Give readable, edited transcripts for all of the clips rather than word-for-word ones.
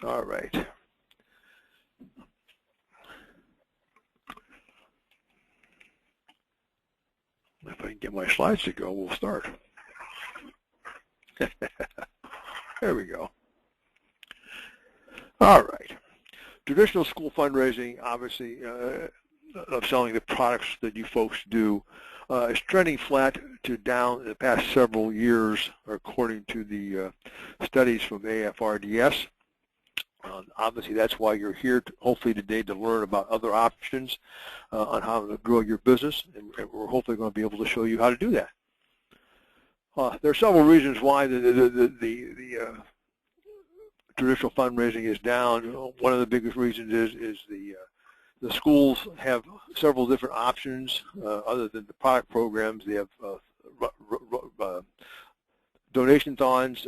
All right. If I can get my slides to go, we'll start. There we go. All right. Traditional school fundraising, obviously, of selling the products that you folks do, is trending flat to down in the past several years, according to the studies from AFRDS. Obviously, that's why you're here, hopefully today, to learn about other options on how to grow your business, and we're hopefully going to be able to show you how to do that. There are several reasons why the traditional fundraising is down. One of the biggest reasons is the schools have several different options other than the product programs. They have donation thons.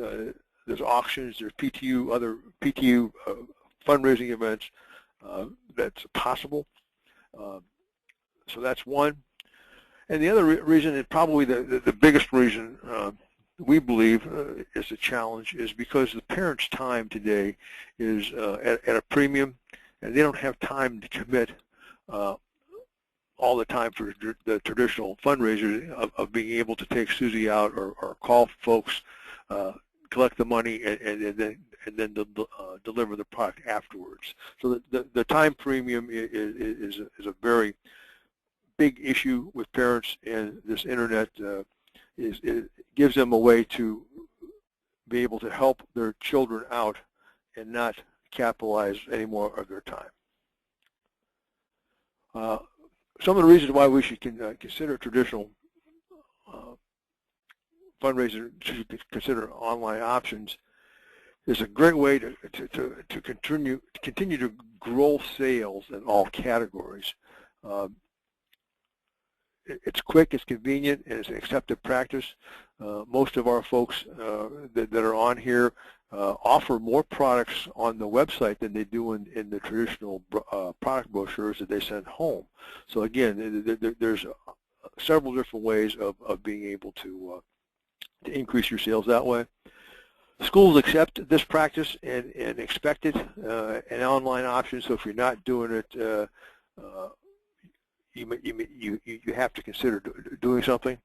There's auctions, there's PTU, other PTU fundraising events that's possible. So that's one. And the other reason, and probably the biggest reason we believe is a challenge, is because the parents' time today is at a premium, and they don't have time to commit all the time for the traditional fundraisers of being able to take Susie out or call folks, collect the money, and then deliver the product afterwards. So the time premium is a very big issue with parents, and this internet it gives them a way to be able to help their children out and not capitalize any more of their time. Some of the reasons why we should consider traditional fundraisers, to consider online options, is a great way to continue to grow sales in all categories. It's quick, it's convenient, and it's an accepted practice. Most of our folks that are on here offer more products on the website than they do in the traditional product brochures that they send home. So again, there's several different ways of being able to increase your sales that way. Schools accept this practice and expect it, an online option. So if you're not doing it, you have to consider doing something.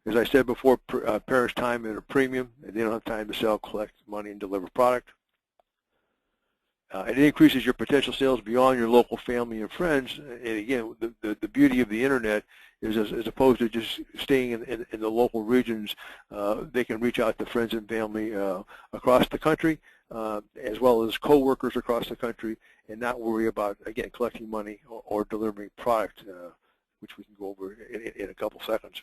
As I said before, parents' time at a premium, and they don't have time to sell, collect money, and deliver product. It increases your potential sales beyond your local family and friends. And again, the beauty of the internet is, as opposed to just staying in the local regions, they can reach out to friends and family across the country, as well as co-workers across the country, and not worry about, again, collecting money or delivering product, which we can go over in a couple seconds.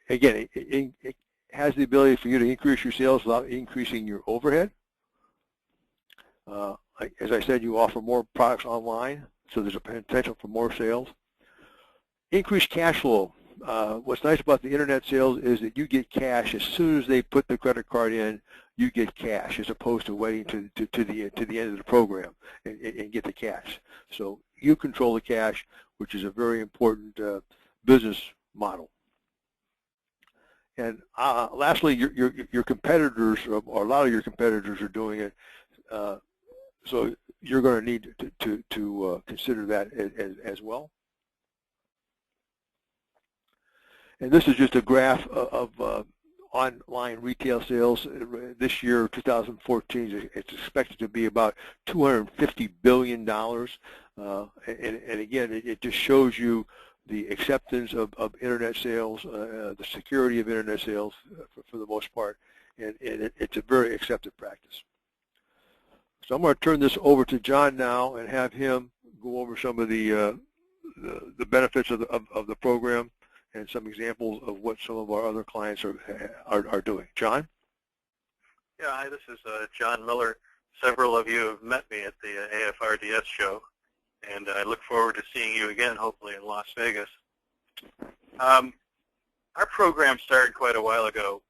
Again, it has the ability for you to increase your sales without increasing your overhead. As I said, you offer more products online, so there's a potential for more sales. Increased cash flow. What's nice about the internet sales is that you get cash as soon as they put the credit card in. You get cash, as opposed to waiting to the end of the program and get the cash. So you control the cash, which is a very important business model. And lastly, your competitors, or a lot of your competitors, are doing it. So you're going to need to consider that as well. And this is just a graph of online retail sales. This year, 2014, it's expected to be about $250 billion. And again, it just shows you the acceptance of internet sales, the security of internet sales for the most part, and it's a very accepted practice. So I'm going to turn this over to John now and have him go over some of the benefits of the program and some examples of what some of our other clients are doing. John? Yeah, hi, this is John Miller. Several of you have met me at the AFRDS show, and I look forward to seeing you again, hopefully in Las Vegas. Our program started quite a while ago.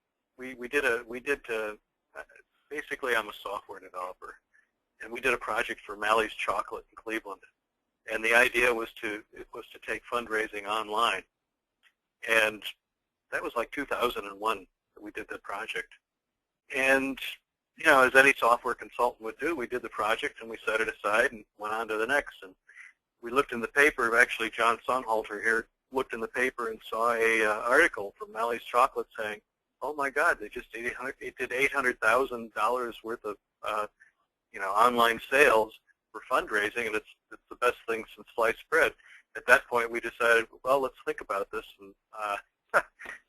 Basically, I'm a software developer, and we did a project for Malley's Chocolate in Cleveland, and the idea was to take fundraising online, and that was like 2001 that we did that project. And as any software consultant would do, we did the project and we set it aside and went on to the next. And we looked in the paper. Actually, John Sonnhalter here looked in the paper and saw a article from Mally's Chocolate saying, "Oh my God, they just did $800,000 worth of online sales for fundraising, and it's the best thing since sliced bread." At that point, we decided, well, let's think about this, and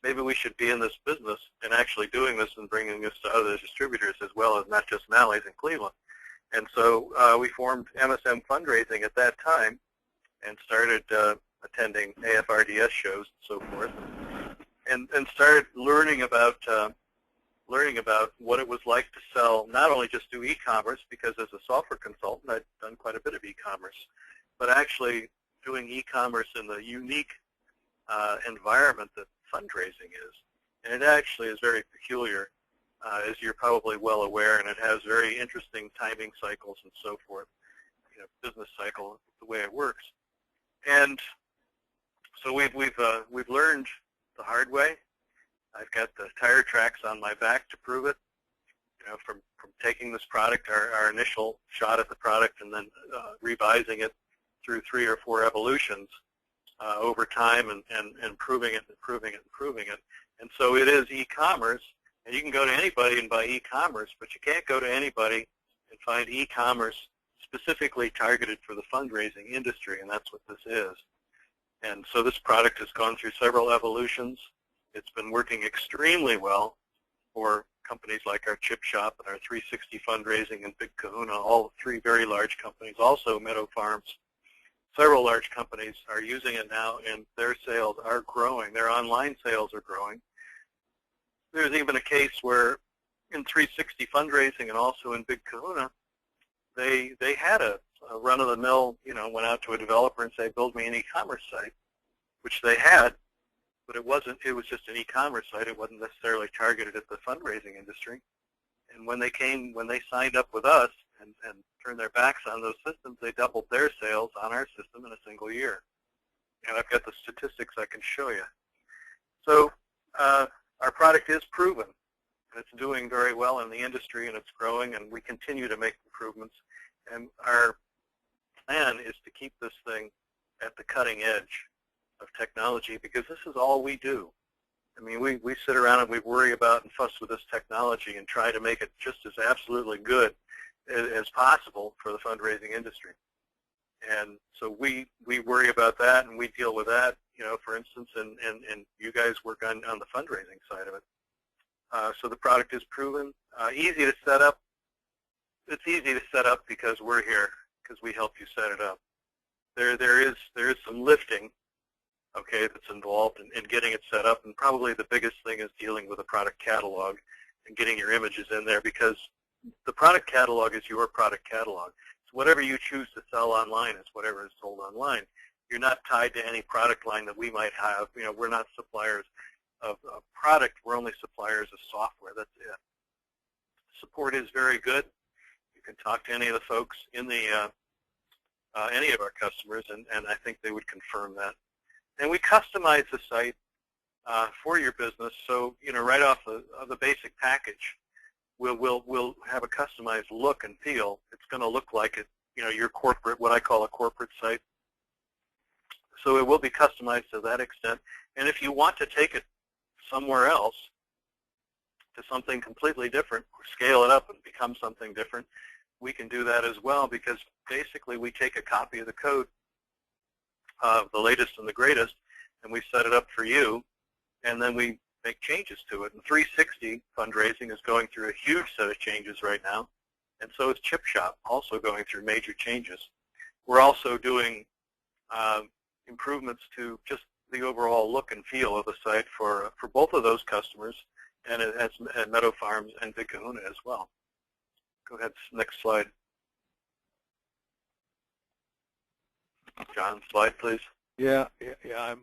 maybe we should be in this business and actually doing this and bringing this to other distributors as well as not just Mally's in Cleveland. And so we formed MSM Fundraising at that time and started attending AFRDS shows and so forth, and started learning about what it was like to sell, not only just do e-commerce, because as a software consultant I'd done quite a bit of e-commerce, but actually doing e-commerce in the unique environment that fundraising is. And it actually is very peculiar, as you're probably well aware, and it has very interesting timing cycles and so forth, business cycle, the way it works. And so we've learned the hard way. I've got the tire tracks on my back to prove it. From taking this product, our initial shot at the product, and then revising it through 3 or 4 evolutions over time, and improving it. And so it is e-commerce, and you can go to anybody and buy e-commerce, but you can't go to anybody and find e-commerce specifically targeted for the fundraising industry, and that's what this is. And so this product has gone through several evolutions. It's been working extremely well for companies like our Chip Shop and our 360 Fundraising and Big Kahuna, all 3 very large companies, also Meadow Farms. Several large companies are using it now, and their sales are growing. Their online sales are growing. There's even a case where in 360 Fundraising and also in Big Kahuna, they had a run-of-the-mill, went out to a developer and say, build me an e-commerce site, which they had, but it was just an e-commerce site. It wasn't necessarily targeted at the fundraising industry. And when they signed up with us and turned their backs on those systems, they doubled their sales on our system in a single year. And I've got the statistics I can show you. So our product is proven, and it's doing very well in the industry, and it's growing, and we continue to make improvements. And our plan is to keep this thing at the cutting edge of technology, because this is all we do. I mean, we sit around and we worry about and fuss with this technology and try to make it just as absolutely good as possible for the fundraising industry. And so we worry about that, and we deal with that, for instance, and you guys work on the fundraising side of it. So the product is proven, easy to set up. It's easy to set up because we're here, because we help you set it up. There is some lifting, okay, that's involved in getting it set up, and probably the biggest thing is dealing with a product catalog and getting your images in there, because the product catalog is your product catalog. So whatever you choose to sell online is whatever is sold online. You're not tied to any product line that we might have. We're not suppliers of product. We're only suppliers of software. That's it. Support is very good. You can talk to any of the folks in the any of our customers, and I think they would confirm that. And we customize the site for your business. So right off the basic package, we'll have a customized look and feel. It's going to look like it, your corporate, what I call a corporate site. So it will be customized to that extent. And if you want to take it somewhere else to something completely different, or scale it up and become something different, we can do that as well, because basically we take a copy of the code, the latest and the greatest, and we set it up for you, and then we make changes to it. And 360 Fundraising is going through a huge set of changes right now, and so is Chip Shop, also going through major changes. We're also doing improvements to just the overall look and feel of the site for both of those customers, and at Meadow Farms and Big Kahuna as well. Go ahead, next slide. John, slide, please. Yeah. I'm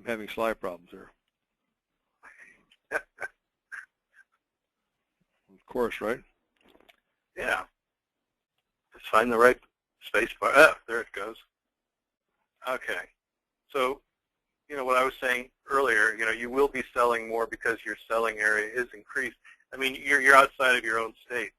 having slide problems here. Of course, right? Yeah. Just find the right space bar. Ah, there it goes. Okay. So, what I was saying earlier, you will be selling more because your selling area is increased. I mean, you're outside of your own state.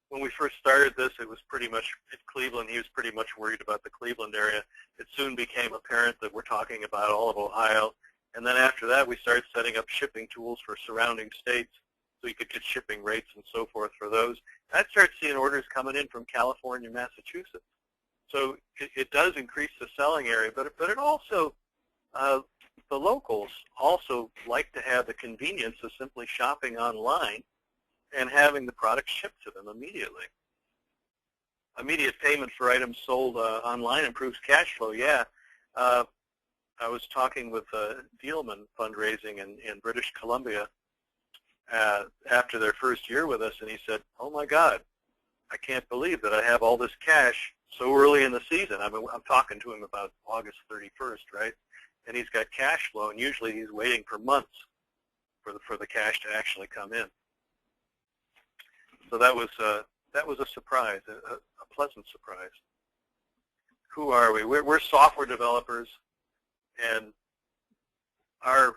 When we first started this, it was pretty much at Cleveland. He was pretty much worried about the Cleveland area. It soon became apparent that we're talking about all of Ohio. And then after that, we started setting up shipping tools for surrounding states so you could get shipping rates and so forth for those. I started seeing orders coming in from California, Massachusetts. So it does increase the selling area, but it also, the locals also like to have the convenience of simply shopping online and having the product shipped to them immediately. Immediate payment for items sold online improves cash flow, yeah. I was talking with MSM Fundraising in British Columbia after their first year with us, and he said, oh my God, I can't believe that I have all this cash so early in the season. I mean, I'm talking to him about August 31st, right? And he's got cash flow, and usually he's waiting for months for the cash to actually come in. So that was a surprise, a pleasant surprise. Who are we? We're software developers, and our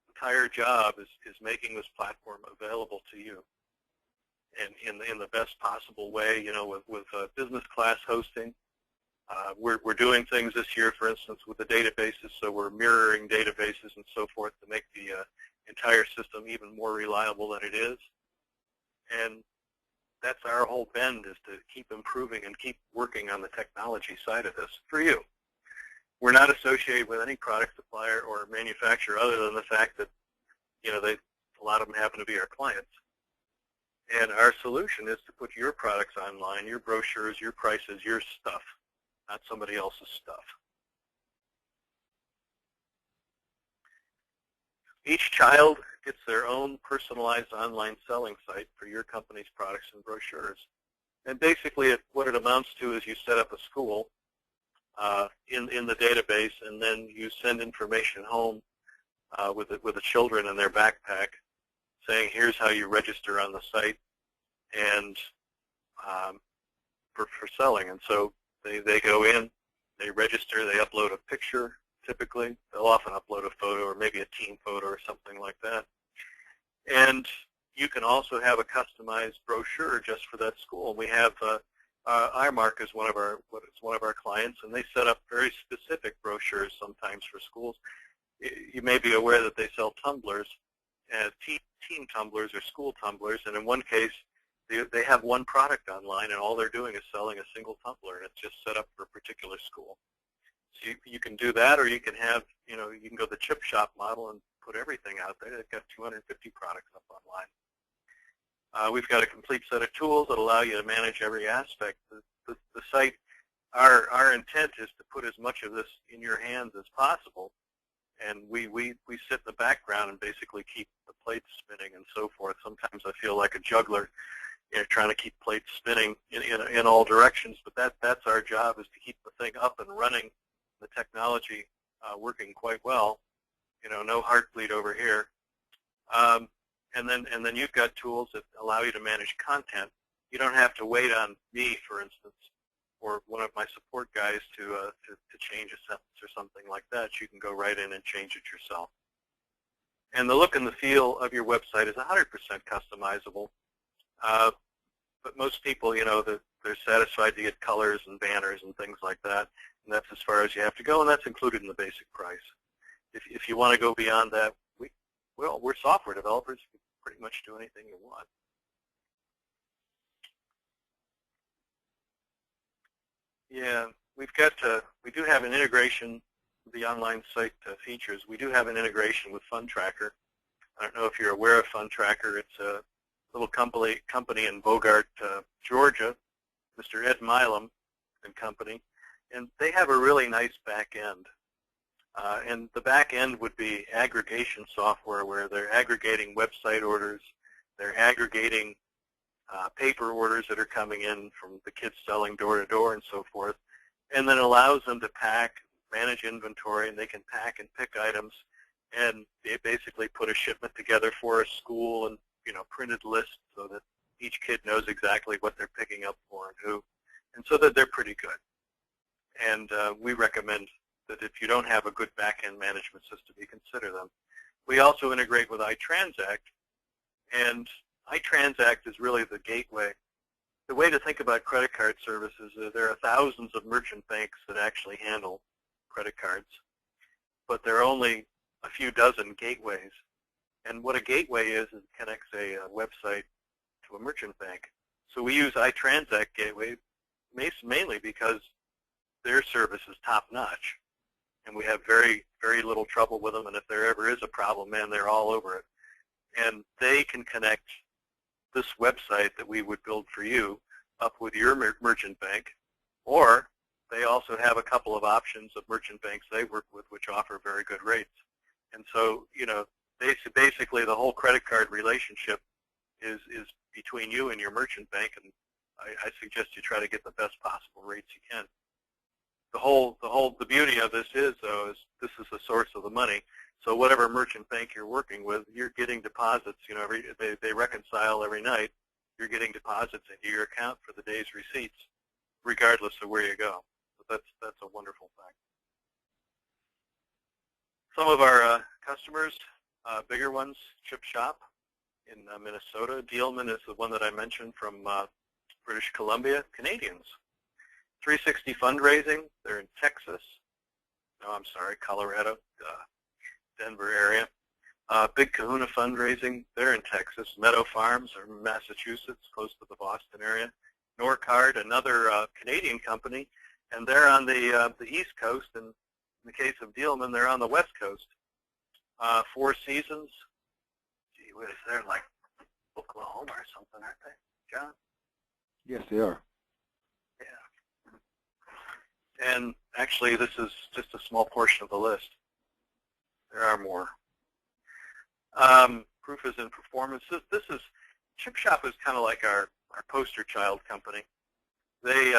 entire job is making this platform available to you, and in the best possible way. You know, with business class hosting. We're doing things this year, for instance, with the databases. So we're mirroring databases and so forth to make the entire system even more reliable than it is. And that's our whole bend, is to keep improving and keep working on the technology side of this for you. We're not associated with any product supplier or manufacturer other than the fact that, you know, a lot of them happen to be our clients. And our solution is to put your products online, your brochures, your prices, your stuff, not somebody else's stuff. Each child gets their own personalized online selling site for your company's products and brochures. And basically what it amounts to is you set up a school in the database, and then you send information home with the children in their backpack saying, here's how you register on the site and for selling. And so they go in, they register, they upload a picture. Typically, they'll often upload a photo or maybe a team photo or something like that. And you can also have a customized brochure just for that school. We have iMark is one of our clients, and they set up very specific brochures sometimes for schools. You may be aware that they sell tumblers, team tumblers or school tumblers, and in one case, they have one product online, and all they're doing is selling a single tumbler, and it's just set up for a particular school. So you can do that, or you can have, you know, you can go the chip shop model and put everything out there. They've got 250 products up online. We've got a complete set of tools that allow you to manage every aspect. The site, our intent is to put as much of this in your hands as possible, and we sit in the background and basically keep the plates spinning and so forth. Sometimes I feel like a juggler, you know, trying to keep plates spinning in all directions, but that's our job, is to keep the thing up and running, the technology working quite well. You know, no heartbleed over here. And then you've got tools that allow you to manage content. You don't have to wait on me, for instance, or one of my support guys to change a sentence or something like that. You can go right in and change it yourself. And the look and the feel of your website is 100% customizable. But most people, you know, they're satisfied to get colors and banners and things like that, and that's as far as you have to go, and that's included in the basic price. If you want to go beyond that, we're software developers. We can pretty much do anything you want. Yeah, we do have an integration with the online site features. We do have an integration with FundTracker. I don't know if you're aware of FundTracker. It's a little company in Bogart, Georgia, Mr. Ed Milam and company, and they have a really nice back end. And the back end would be aggregation software, where they're aggregating website orders, they're aggregating paper orders that are coming in from the kids selling door to door and so forth, and then allows them to pack, manage inventory, and they can pack and pick items, and they basically put a shipment together for a school and, you know, printed lists so that each kid knows exactly what they're picking up for and who, and so that they're pretty good. And we recommend that if you don't have a good back-end management system, you consider them. We also integrate with iTransact, And iTransact is really the gateway. The way to think about credit card services is there are thousands of merchant banks that actually handle credit cards, but there are only a few dozen gateways. And what a gateway is it connects a website to a merchant bank. So we use iTransact Gateway mainly because their service is top-notch, and we have very, very little trouble with them, and if there ever is a problem, man, they're all over it. And they can connect this website that we would build for you up with your merchant bank, or they also have a couple of options of merchant banks they work with which offer very good rates. And so, you know, basically the whole credit card relationship is between you and your merchant bank, and I suggest you try to get the best possible rates you can. The beauty of this is, though, is this is the source of the money. So whatever merchant bank you're working with, you're getting deposits. You know, they reconcile every night. You're getting deposits into your account for the day's receipts, regardless of where you go. So that's a wonderful thing. Some of our customers, bigger ones, Chip Shop in Minnesota. Dealman is the one that I mentioned from British Columbia. Canadians. 360 Fundraising, they're in Texas. No, I'm sorry, Colorado, Denver area. Big Kahuna Fundraising, they're in Texas. Meadow Farms are in Massachusetts, close to the Boston area. Norcard, another Canadian company, and they're on the East Coast, and in the case of Dealman, they're on the West Coast. Four Seasons, gee whiz, they're like Oklahoma or something, aren't they, John? Yes, they are. Yeah. And actually, this is just a small portion of the list. There are more. Proof is in performance. This is, Chip Shop is kind of like our poster child company. They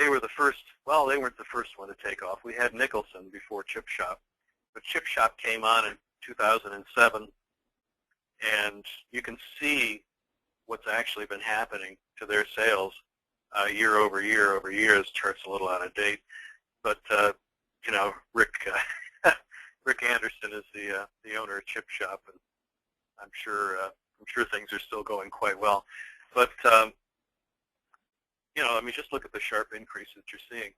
were the first, well, they weren't the first one to take off. We had Nicholson before Chip Shop. But Chip Shop came on in 2007, and you can see what's actually been happening to their sales year over year over year. This chart's a little out of date, but you know, Rick Anderson is the owner of Chip Shop, and I'm sure things are still going quite well. But you know, I mean, just look at the sharp increase that you're seeing.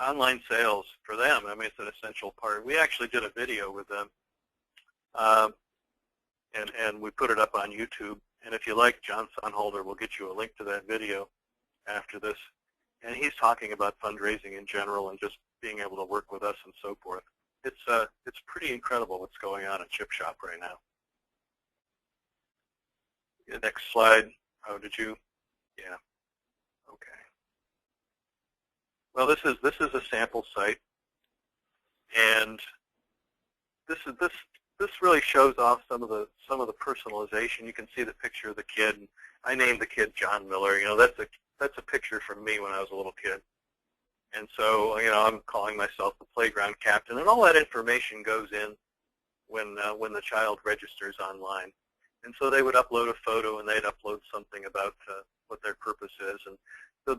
Online sales for them, I mean, it's an essential part. We actually did a video with them, and we put it up on YouTube. And if you like, John Sonnhalter will get you a link to that video after this. And he's talking about fundraising in general and just being able to work with us and so forth. It's pretty incredible what's going on at Chip Shop right now. The next slide. Oh, did you? Yeah. Okay. Well, this is a sample site, and this really shows off some of the personalization. You can see the picture of the kid. I named the kid John Miller. You know, that's a picture from me when I was a little kid. And so, you know, I'm calling myself the playground captain, and all that information goes in when the child registers online. And so they would upload a photo, and they'd upload something about what their purpose is. And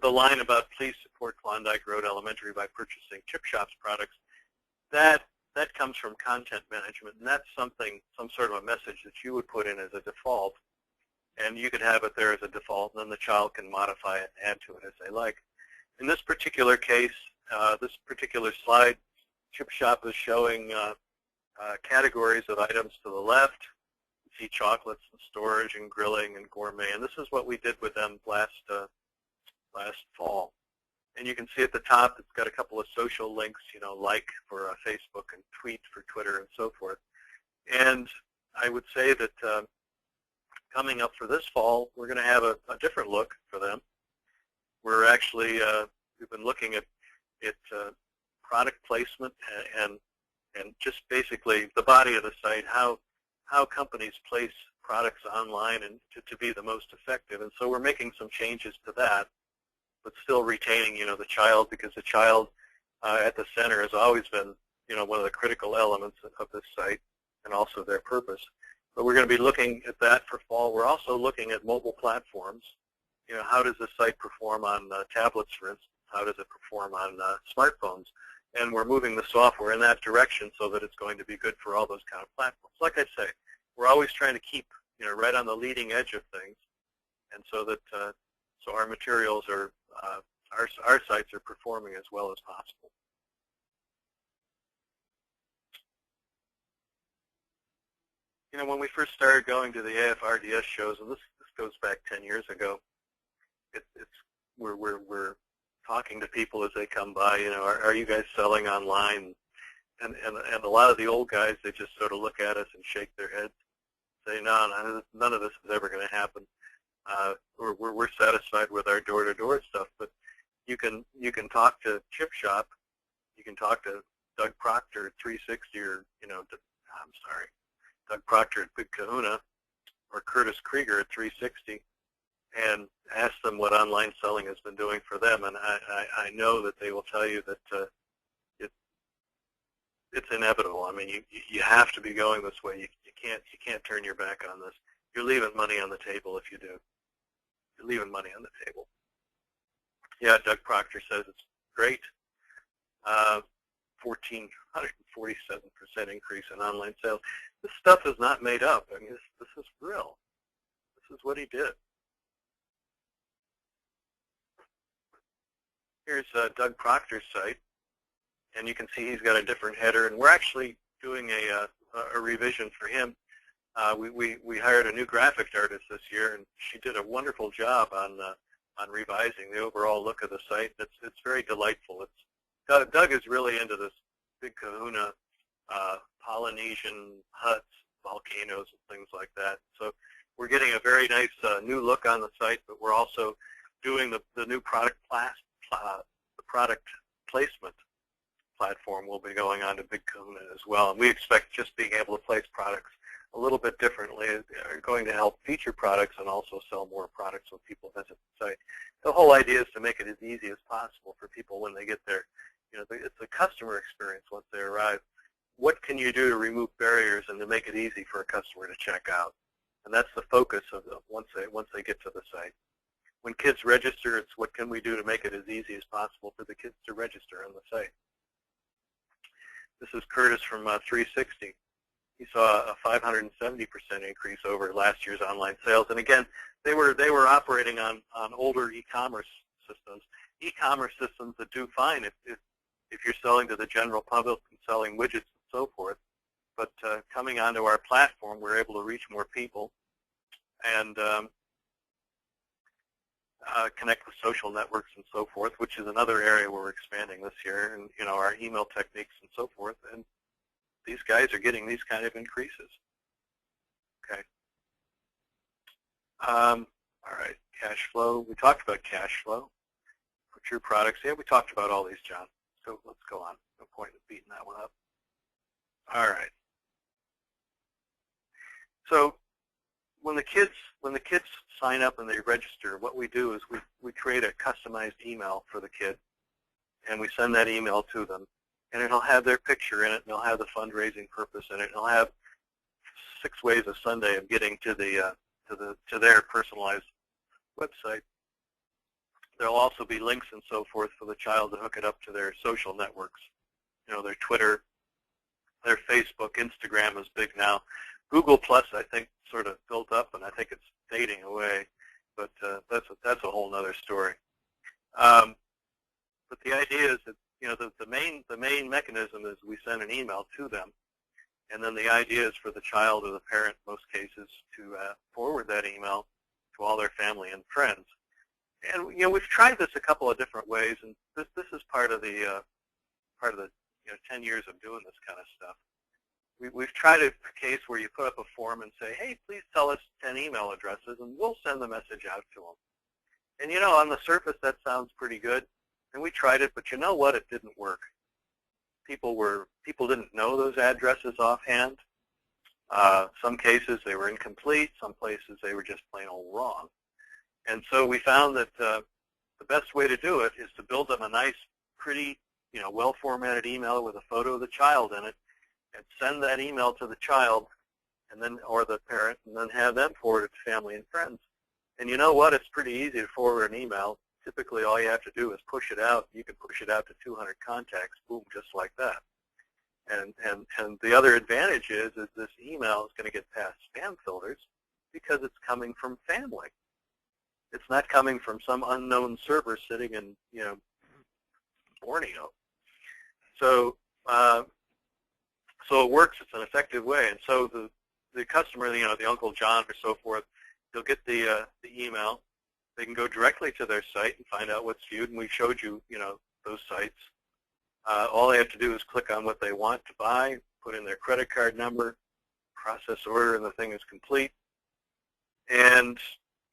the line about please support Klondike Road Elementary by purchasing Chip Shop's products, that comes from content management, and that's some sort of a message that you would put in as a default, and you could have it there as a default, and then the child can modify it and add to it as they like. In this particular case, this particular slide, Chip Shop is showing categories of items to the left. You see chocolates and storage and grilling and gourmet, and this is what we did with them last fall. And you can see at the top, it's got a couple of social links, you know, like for Facebook and tweet for Twitter and so forth. And I would say that coming up for this fall, we're going to have a different look for them. We're actually, we've been looking at product placement and just basically the body of the site, how companies place products online and to be the most effective. And so we're making some changes to that, but still retaining, you know, the child, because the child at the center has always been, you know, one of the critical elements of this site and also their purpose. But we're going to be looking at that for fall. We're also looking at mobile platforms. You know, how does the site perform on tablets, for instance? How does it perform on smartphones? And we're moving the software in that direction so that it's going to be good for all those kind of platforms. Like I say, we're always trying to keep right on the leading edge of things, and so that so our materials are our sites are performing as well as possible. When we first started going to the AFRDS shows, and this goes back 10 years ago, we're talking to people as they come by. Are you guys selling online? And a lot of the old guys, they just sort of look at us and shake their heads, say, no, none of this is ever going to happen. We're satisfied with our door-to-door stuff. But you can talk to Chip Shop, you can talk to Doug Proctor at 360, or Doug Proctor at Big Kahuna, or Curtis Krieger at 360, and ask them what online selling has been doing for them. And I know that they will tell you that it's inevitable. I mean, you have to be going this way. You can't turn your back on this. You're leaving money on the table if you do. You're leaving money on the table. Yeah, Doug Proctor says it's great. 1,447% increase in online sales. This stuff is not made up. I mean, this is real. This is what he did. Here's Doug Proctor's site, and you can see he's got a different header, and we're actually doing a revision for him. We hired a new graphic artist this year, and she did a wonderful job on revising the overall look of the site. It's very delightful. Doug is really into this Big Kahuna, Polynesian huts, volcanoes, and things like that. So we're getting a very nice new look on the site, but we're also doing the new product placement platform will be going on to Big Kahuna as well. And we expect just being able to place products a little bit differently are going to help feature products and also sell more products when people visit the site. The whole idea is to make it as easy as possible for people when they get there. It's a customer experience once they arrive. What can you do to remove barriers and to make it easy for a customer to check out? And that's the focus of once they get to the site. When kids register, it's what can we do to make it as easy as possible for the kids to register on the site. This is Curtis from 360. He saw a 570% increase over last year's online sales. And again, they were operating on older e-commerce systems. E-commerce systems that do fine if you're selling to the general public and selling widgets and so forth. But coming onto our platform, we're able to reach more people and connect with social networks and so forth, which is another area where we're expanding this year, and our email techniques and so forth. And these guys are getting these kind of increases. Okay. All right, cash flow. We talked about cash flow. Put your products. Yeah, we talked about all these, John. So let's go on. No point in beating that one up. All right. So when the kids sign up and they register, what we do is we create a customized email for the kid, and we send that email to them, and it'll have their picture in it, and it'll have the fundraising purpose in it, and it'll have 6 ways a Sunday of getting to their personalized website. There'll also be links and so forth for the child to hook it up to their social networks, their Twitter, their Facebook, Instagram is big now. Google Plus, I think, sort of built up, and I think it's fading away, but that's a whole other story. But the idea is that the main mechanism is we send an email to them, and then the idea is for the child or the parent, in most cases, to forward that email to all their family and friends. And we've tried this a couple of different ways, and this is part of the 10 years of doing this kind of stuff. We've tried a case where you put up a form and say, hey, please tell us 10 email addresses, and we'll send the message out to them. And on the surface that sounds pretty good, and we tried it, but you know what? It didn't work. People didn't know those addresses offhand. Some cases they were incomplete. Some places they were just plain old wrong. And so we found that the best way to do it is to build them a nice, pretty, well-formatted email with a photo of the child in it, and send that email to the child, and then or the parent, and then have them forward it to family and friends. And you know what? It's pretty easy to forward an email. Typically, all you have to do is push it out. You can push it out to 200 contacts, boom, just like that. And the other advantage is this email is going to get past spam filters, Because it's coming from family. It's not coming from some unknown server sitting in, Borneo. So, so it works. It's an effective way. And so the customer, the Uncle John or so forth, they'll get the email. They can go directly to their site and find out what's viewed. And we showed you, those sites. All they have to do is click on what they want to buy, put in their credit card number, process order, and the thing is complete. And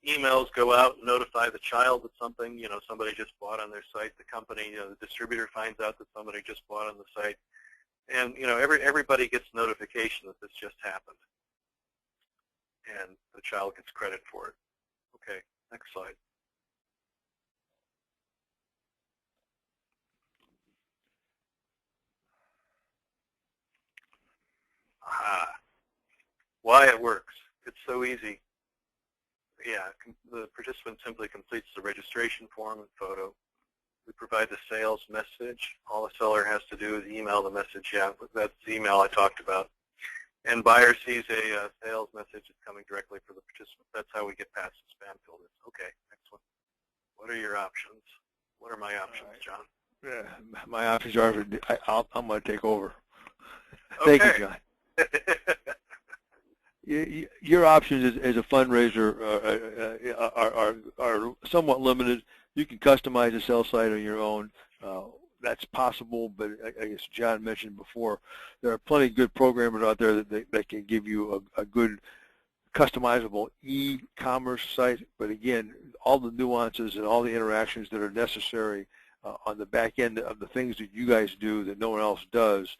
emails go out and notify the child that something, somebody just bought on their site. The company, the distributor finds out that somebody just bought on the site. And, everybody gets notification that this just happened. And the child gets credit for it. Okay, next slide. Aha. Why it works. It's so easy. Yeah, the participant simply completes the registration form and photo. We provide the sales message. All the seller has to do is email the message. Yeah, that's the email I talked about. And buyer sees a sales message that's coming directly for the participant. That's how we get past the spam filters. Okay, next one. What are your options? What are my options, John? Yeah, my options are, I'm going to take over. Okay. Thank you, John. Your options as a fundraiser are somewhat limited. You can customize a sales site on your own. That's possible, but I guess John mentioned before, there are plenty of good programmers out there that can give you a good customizable e-commerce site. But again, all the nuances and all the interactions that are necessary on the back end of the things that you guys do that no one else does,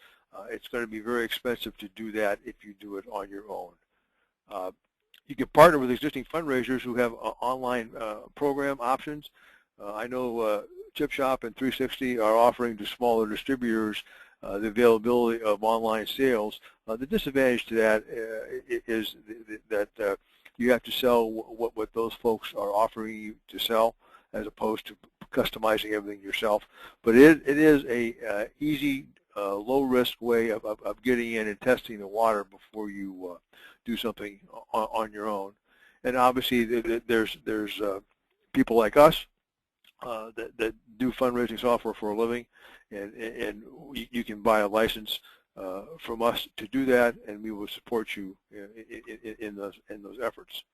it's going to be very expensive to do that if you do it on your own. You can partner with existing fundraisers who have online program options. I know Chip Shop and 360 are offering to smaller distributors the availability of online sales. The disadvantage to that is that you have to sell what those folks are offering you to sell, as opposed to customizing everything yourself. But it is a easy, low-risk way of getting in and testing the water before you do something on your own. And obviously, there's people like us that do fundraising software for a living, and you can buy a license from us to do that, and we will support you in those efforts.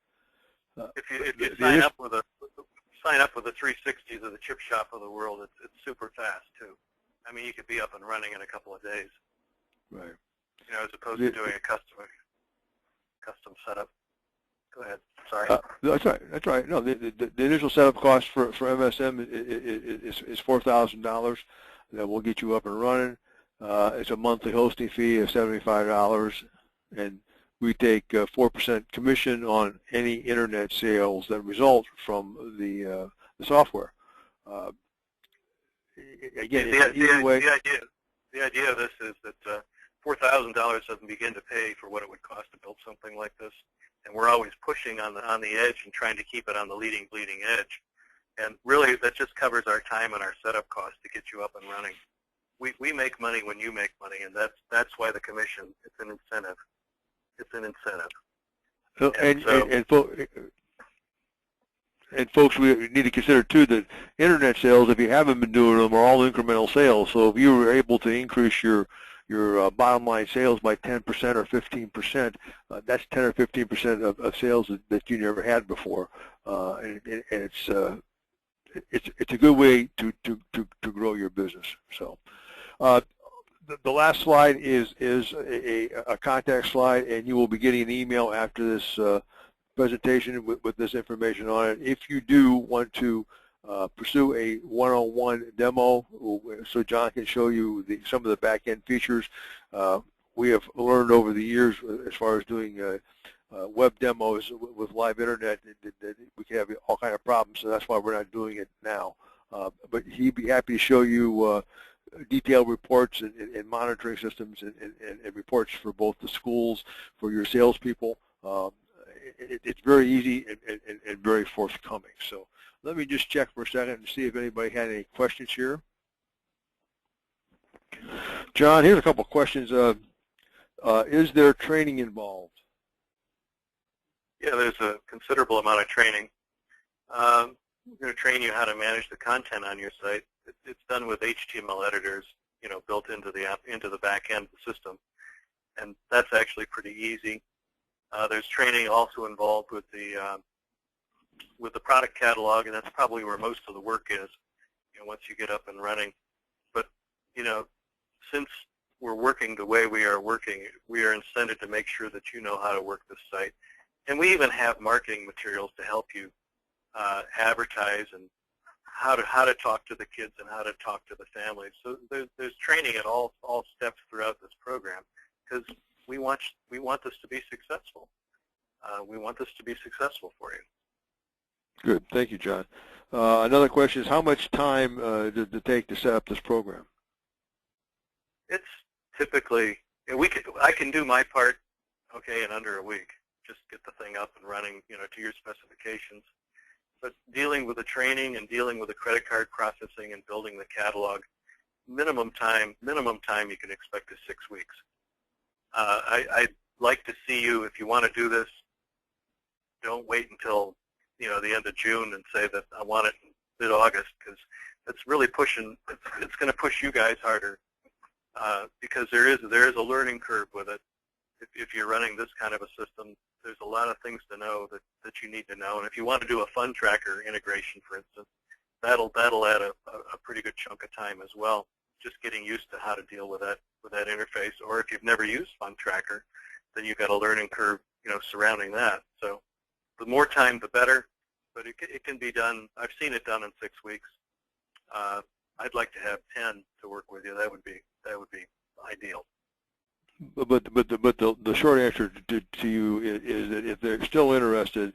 If you sign up with the 360s or the Chip Shop of the world, it's super fast too. I mean, you could be up and running in a couple of days. Right. As opposed to doing a custom setup. Go ahead. Sorry. That's right. That's right. No, the initial setup cost for MSM is $4,000. That will get you up and running. It's a monthly hosting fee of $75, and we take 4% commission on any internet sales that result from the software. Again, the idea of this is that $4,000 doesn't begin to pay for what it would cost to build something like this, and we're always pushing on the edge and trying to keep it on the bleeding edge. And really, that just covers our time and our setup costs to get you up and running. We make money when you make money, and that's why the commission. It's an incentive. It's an incentive. And folks, we need to consider too that internet sales, if you haven't been doing them, are all incremental sales. So if you were able to increase your bottom line sales by 10% or 15%, that's 10 or 15% of sales that you never had before, and it's a good way to grow your business. So the last slide is a contact slide, and you will be getting an email after this presentation with this information on it. If you do want to pursue a one-on-one demo so John can show you some of the back-end features, we have learned over the years as far as doing web demos with live internet that we can have all kind of problems, so that's why we're not doing it now. But he'd be happy to show you detailed reports and monitoring systems and reports for both the schools, for your salespeople. It's very easy and very forthcoming. So let me just check for a second and see if anybody had any questions here. John, here's a couple of questions. Is there training involved? Yeah, there's a considerable amount of training. We're going to train you how to manage the content on your site. It's done with HTML editors, built into the back end of the system, and that's actually pretty easy. There's training also involved with the product catalog, and that's probably where most of the work is. Once you get up and running. But since we're working the way we are working, we are incented to make sure that you know how to work this site, and we even have marketing materials to help you advertise and how to talk to the kids and how to talk to the families. So there's training at all steps throughout this program, because we want this to be successful. We want this to be successful for you. Good, thank you, John. Another question is, how much time did it take to set up this program? It's typically, I can do my part, in under a week. Just get the thing up and running, to your specifications. But dealing with the training and dealing with the credit card processing and building the catalog, minimum time you can expect is 6 weeks. I'd like to see you, if you want to do this, don't wait until the end of June and say that I want it in mid-August, because it's really pushing. It's going to push you guys harder, because there is a learning curve with it. If you're running this kind of a system, there's a lot of things to know that you need to know. And if you want to do a fund tracker integration, for instance, that'll add a pretty good chunk of time as well. Just getting used to how to deal with that interface. Or if you've never used fund tracker, then you've got a learning curve, surrounding that. So the more time, the better. But it can be done. I've seen it done in 6 weeks. I'd like to have 10 to work with you. That would be ideal. But the short answer to you is that if they're still interested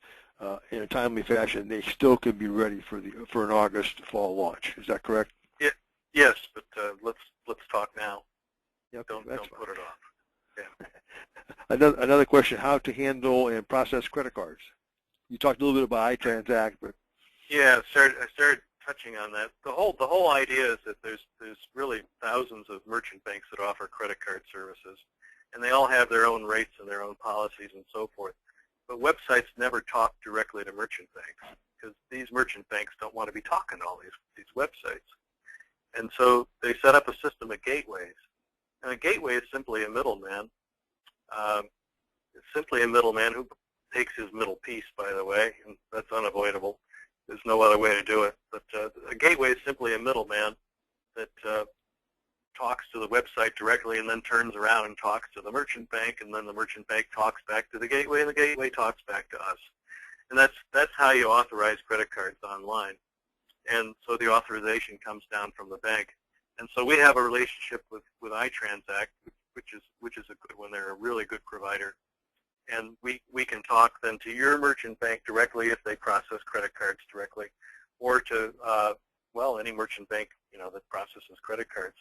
in a timely fashion, they still can be ready for an August fall launch. Is that correct? Yeah. Yes, but let's talk now. Yep, don't put it off. Yeah. Another question: how to handle and process credit cards? You talked a little bit about iTransact, but yeah, I started touching on that. The whole idea is that there's really thousands of merchant banks that offer credit card services, and they all have their own rates and their own policies and so forth. But websites never talk directly to merchant banks, because these merchant banks don't want to be talking to all these websites. And so they set up a system of gateways. And a gateway is simply a middleman. It's simply a middleman who takes his middle piece, by the way, and that's unavoidable. There's no other way to do it. But a gateway is simply a middleman that talks to the website directly and then turns around and talks to the merchant bank, and then the merchant bank talks back to the gateway, and the gateway talks back to us. And that's how you authorize credit cards online. And so the authorization comes down from the bank. And so we have a relationship with iTransact, which is a good one. They're a really good provider. And we can talk then to your merchant bank directly if they process credit cards directly, or to any merchant bank that processes credit cards.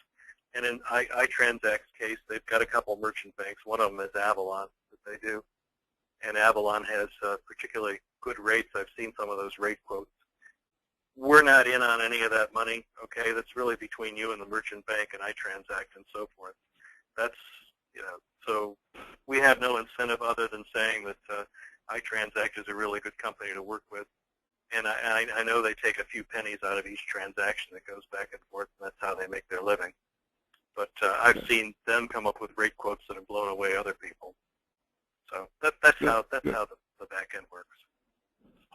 And in iTransact's case, they've got a couple merchant banks. One of them is Avalon that they do, and Avalon has particularly good rates. I've seen some of those rate quotes. We're not in on any of that money. Okay, that's really between you and the merchant bank and iTransact and so forth. That's so we have no incentive other than saying that iTransact is a really good company to work with, and I know they take a few pennies out of each transaction that goes back and forth, and that's how they make their living. But I've seen them come up with rate quotes that have blown away other people. So that's how the back end works.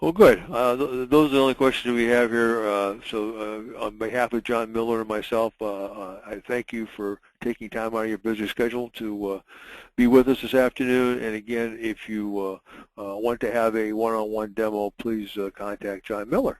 Well, good. Those are the only questions we have here. On behalf of John Miller and myself, I thank you for taking time out of your busy schedule to be with us this afternoon. And again, if you want to have a one-on-one demo, please contact John Miller.